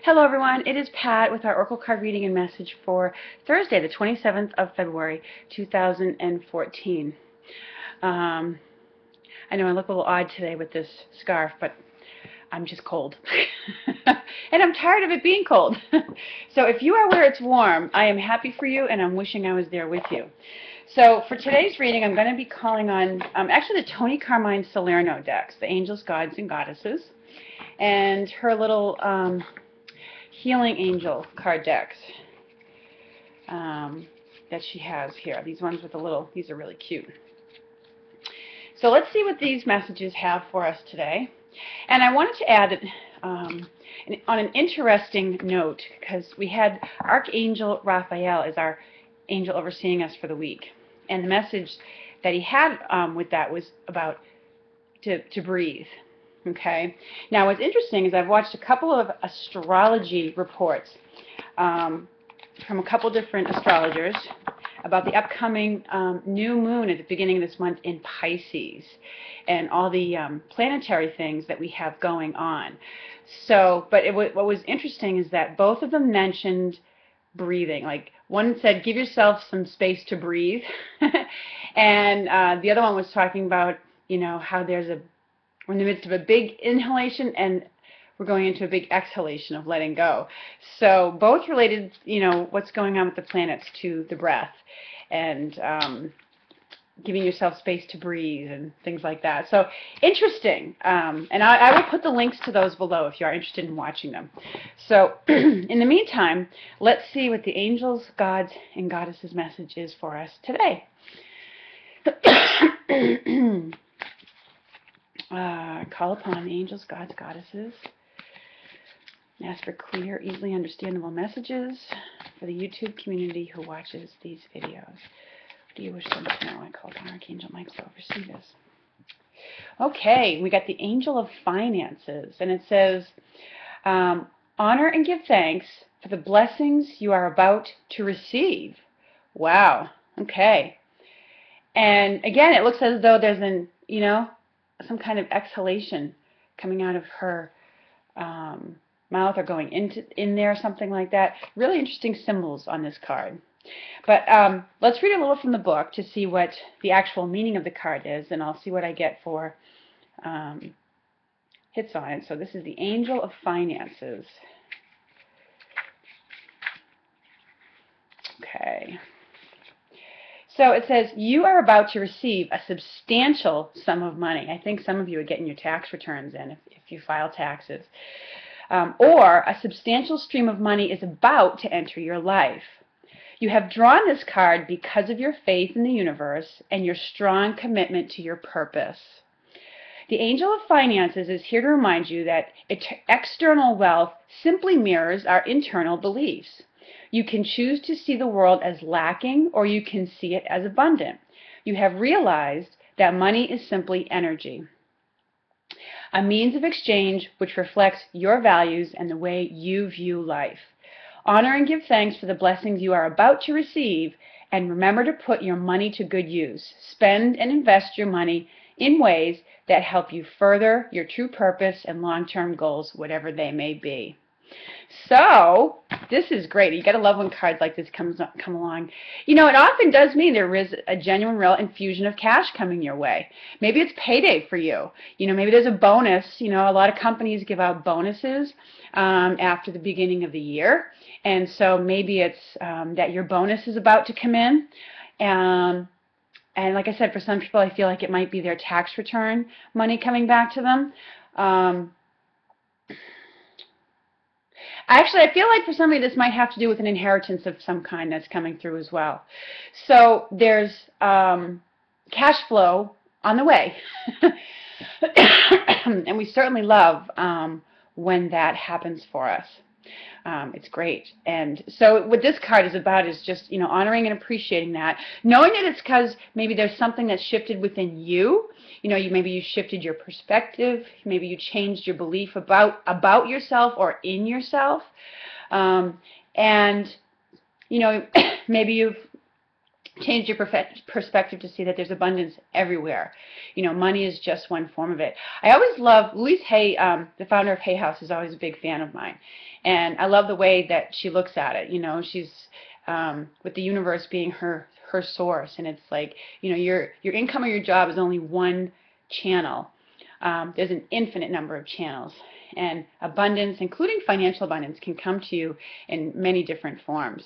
Hello everyone, it is Pat with our Oracle card reading and message for Thursday, the 27th of February, 2014. I know I look a little odd today with this scarf, but I'm just cold. And I'm tired of it being cold. So if you are where it's warm, I am happy for you and I'm wishing I was there with you. So for today's reading, I'm going to be calling on actually the Tony Carmine Salerno decks, the Angels, Gods, and Goddesses, and her little Healing Angel card decks that she has here. These ones with the little, these are really cute. So let's see what these messages have for us today. And I wanted to add that on an interesting note, because we had Archangel Raphael as our angel overseeing us for the week. And the message that he had with that was about to breathe. Okay. Now, what's interesting is I've watched a couple of astrology reports from a couple different astrologers about the upcoming new moon at the beginning of this month in Pisces and all the planetary things that we have going on. So, but what was interesting is that both of them mentioned breathing. Like one said, give yourself some space to breathe, and the other one was talking about, you know, how we're in the midst of a big inhalation and we're going into a big exhalation of letting go. So both related, you know, what's going on with the planets to the breath and giving yourself space to breathe and things like that. So interesting. And I will put the links to those below if you are interested in watching them. So in the meantime, let's see what the Angels, Gods, and Goddesses message is for us today. Call upon the angels, gods, goddesses. Ask for clear, easily understandable messages for the YouTube community who watches these videos. What do you wish them to know? I call upon Archangel Michael to oversee this. Okay, we got the Angel of Finances, and it says, honor and give thanks for the blessings you are about to receive. Wow, okay. And again, it looks as though there's some kind of exhalation coming out of her mouth or going in there, something like that. Really interesting symbols on this card. But let's read a little from the book to see what the actual meaning of the card is, and I'll see what I get for hits on it. So this is the Angel of Finances. Okay. So it says, you are about to receive a substantial sum of money. I think some of you are getting your tax returns in if you file taxes. Or a substantial stream of money is about to enter your life. You have drawn this card because of your faith in the universe and your strong commitment to your purpose. The Angel of Finances is here to remind you that external wealth simply mirrors our internal beliefs. You can choose to see the world as lacking, or you can see it as abundant. You have realized that money is simply energy, a means of exchange which reflects your values and the way you view life. Honor and give thanks for the blessings you are about to receive, and remember to put your money to good use. Spend and invest your money in ways that help you further your true purpose and long-term goals, whatever they may be. So this is great. You got to love when cards like this come along. You know, it often does mean there is a genuine, real infusion of cash coming your way. Maybe it's payday for you. You know, maybe there's a bonus. You know, a lot of companies give out bonuses after the beginning of the year, and so maybe it's that your bonus is about to come in. And like I said, for some people, I feel like it might be their tax return money coming back to them. Actually, I feel like for somebody this might have to do with an inheritance of some kind that's coming through as well. So there's cash flow on the way. And we certainly love when that happens for us. It's great. And so what this card is about is just, you know, honoring and appreciating that, knowing that it's because maybe there's something that's shifted within you. You know, maybe you shifted your perspective, maybe you changed your belief about yourself or in yourself, and you know, maybe you've Change your perspective to see that there's abundance everywhere. You know, money is just one form of it. I always love Louise Hay, the founder of Hay House, is always a big fan of mine, and I love the way that she looks at it. You know, she's with the universe being her source, and it's like, you know, your income or your job is only one channel. There's an infinite number of channels, and abundance, including financial abundance, can come to you in many different forms.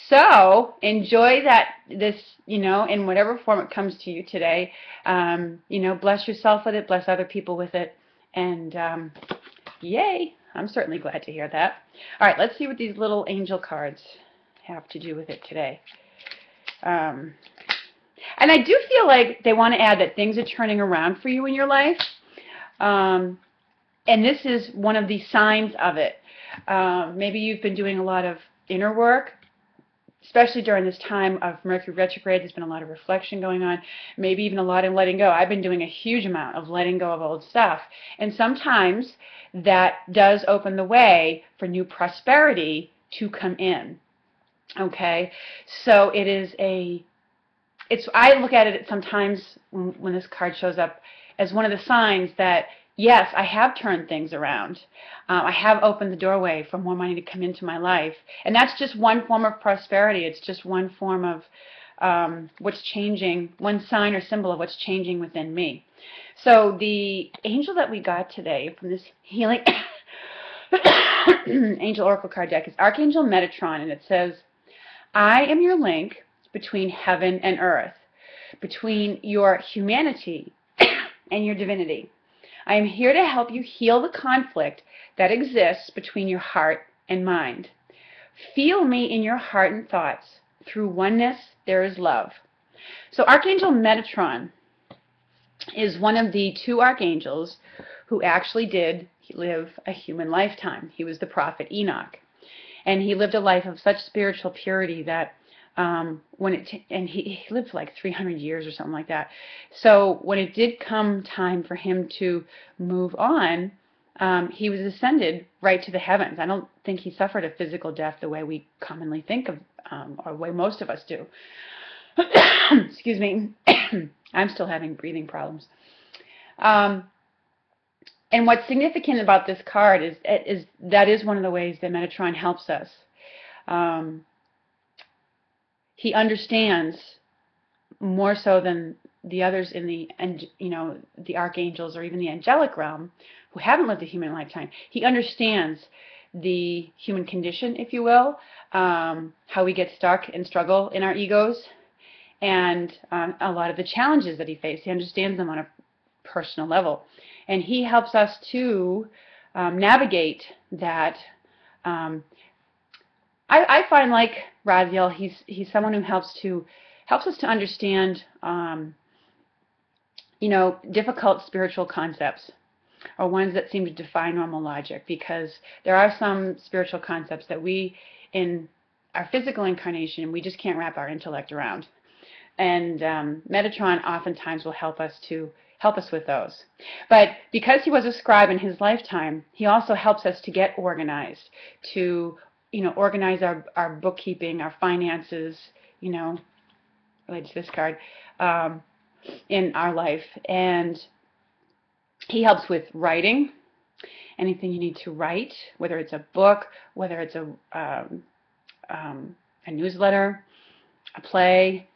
So enjoy this, you know, in whatever form it comes to you today. You know, bless yourself with it, bless other people with it, and yay! I'm certainly glad to hear that. All right, let's see what these little angel cards have to do with it today. And I do feel like they want to add that things are turning around for you in your life. And this is one of the signs of it. Maybe you've been doing a lot of inner work, especially during this time of Mercury retrograde. There's been a lot of reflection going on, maybe even a lot of letting go. I've been doing a huge amount of letting go of old stuff. And sometimes that does open the way for new prosperity to come in. Okay? So it is I look at it sometimes when this card shows up as one of the signs that, yes, I have turned things around. I have opened the doorway for more money to come into my life. And that's just one form of prosperity. It's just one form of what's changing, one sign or symbol of what's changing within me. So the angel that we got today from this healing angel oracle card deck is Archangel Metatron, and it says, I am your link between heaven and earth, between your humanity and your divinity. I am here to help you heal the conflict that exists between your heart and mind. Feel me in your heart and thoughts. Through oneness, there is love. So Archangel Metatron is one of the two archangels who actually did live a human lifetime. He was the prophet Enoch. And he lived a life of such spiritual purity that and he lived for like 300 years or something like that. So when it did come time for him to move on, he was ascended right to the heavens. I don't think he suffered a physical death the way we commonly think of, or the way most of us do. Excuse me. I'm still having breathing problems. And what's significant about this card is that is one of the ways that Metatron helps us. He understands more so than the others in the, you know, the archangels or even the angelic realm who haven't lived a human lifetime. He understands the human condition, if you will, how we get stuck and struggle in our egos, and a lot of the challenges that he faced. He understands them on a personal level. And he helps us to navigate that. I find, like Raziel, he's someone who helps us to understand, you know, difficult spiritual concepts, or ones that seem to defy normal logic, because there are some spiritual concepts that we, in our physical incarnation, we just can't wrap our intellect around. And Metatron oftentimes will help us with those. But because he was a scribe in his lifetime, he also helps us to get organized, to, you know, organize our bookkeeping, our finances, you know, related to this card, in our life. And he helps with writing, anything you need to write, whether it's a book, whether it's a newsletter, a play,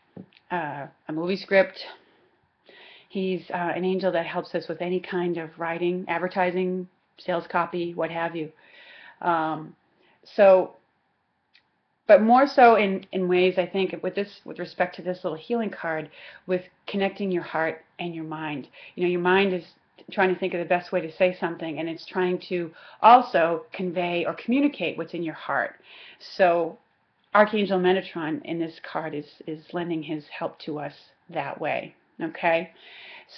a movie script. He's an angel that helps us with any kind of writing, advertising, sales copy, what have you. But more so in ways, I think, with respect to this little healing card, with connecting your heart and your mind. You know, your mind is trying to think of the best way to say something, and it's trying to also convey or communicate what's in your heart. So Archangel Metatron in this card is lending his help to us that way. Okay?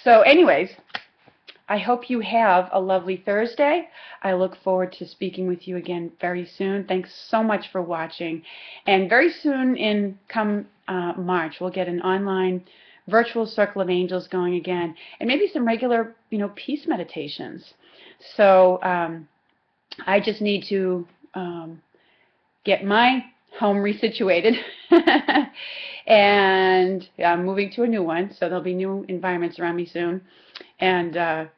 So anyways, I hope you have a lovely Thursday. I look forward to speaking with you again very soon. Thanks so much for watching. And very soon, in come March, we'll get an online virtual circle of angels going again, and maybe some regular, you know, peace meditations. So I just need to get my home resituated, and I'm moving to a new one, so there'll be new environments around me soon, and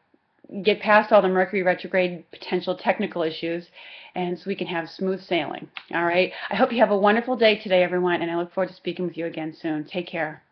get past all the Mercury retrograde potential technical issues, and so we can have smooth sailing. All right? I hope you have a wonderful day today, everyone, and I look forward to speaking with you again soon. Take care.